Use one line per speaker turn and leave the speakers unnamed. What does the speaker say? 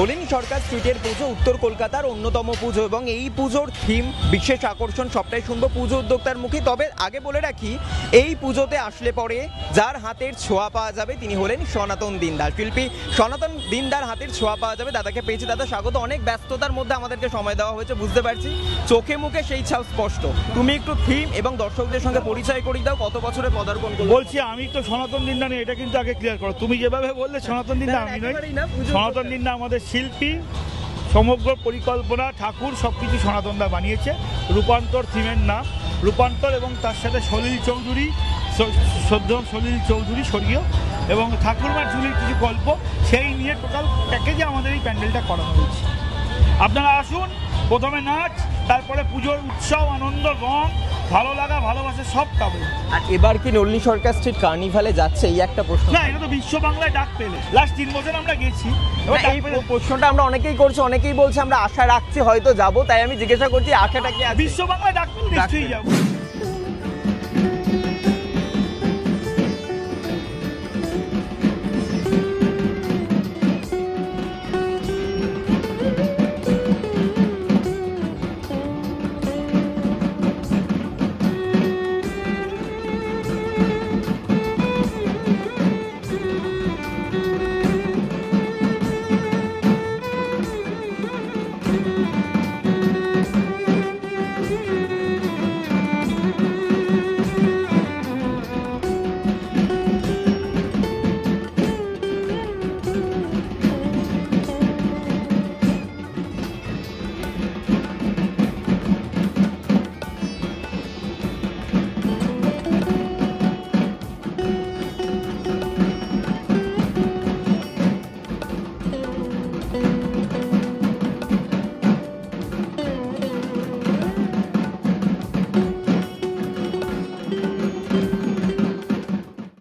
নলিনী সরকার স্ট্রিটের পুজো উত্তর কলকাতার অন্যতম পুজো এবং এই পুজোর থিম বিশেষ আকর্ষণ সবটাই শুনবো পুজো উদ্যোক্তার মুখে। তবে আগে বলে রাখি, এই পুজোতে আসলে পরে যার হাতের ছোঁয়া পাওয়া যাবে তিনি হলেন সনাতন দিনদার। শিল্পী সনাতন দিনদার হাতের ছোঁয়া পাওয়া যাবে। দাদাকে পেয়েছি, দাদা স্বাগত। অনেক ব্যস্ততার মধ্যে আমাদেরকে সময় দেওয়া হয়েছে, বুঝতে পারছি, চোখে মুখে সেই ছাপ স্পষ্ট। তুমি একটু থিম এবং দর্শকদের সঙ্গে পরিচয় করিয়ে দাও, কত বছরে পদার্পণ করলে।
বলছি আমি তো সনাতন দিন্দা নেই, এটা কিন্তু আগে ক্লিয়ার করো। তুমি যেভাবে বললে সনাতন দিন্দা আমি নই। সনাতন দিন্দা আমাদের শিল্পী, সমগ্র পরিকল্পনা ঠাকুর সবকিছু সনাতনদা বানিয়েছে। রূপান্তর থিমের নাম রূপান্তর, এবং তার সাথে সলিল চৌধুরী, শ্রদ্ধেয় সলিল চৌধুরী স্বর্গীয়, এবং ঠাকুরমার ঝুলির কিছু গল্প, সেই নিয়ে টোটাল প্যাকেজে আমাদের এই প্যান্ডেলটা করানো হয়েছে। আপনারা আসুন, প্রথমে নাচ, তারপরে পুজোর উৎসব, আনন্দ, রং, ভালো লাগা, ভালোবাসা সব পাবে।
আর এবার কি নলিনী সরকার স্ট্রিট কার্নিভালে যাচ্ছে, এই একটা প্রশ্ন।
না, এটা তো বিশ্ব বাংলায় ডাক পেলে লাস্ট 3 বছর আমরা গেছি।
এই প্রশ্নটা আমরা অনেকেই করছি, অনেকেই বলছে আমরা আশা রাখছি হয়তো যাব, তাই আমি জিজ্ঞাসা করছি আশাটা কি আছে?
বিশ্ব বাংলায় ডাক পেলে নিশ্চয়ই যাবো।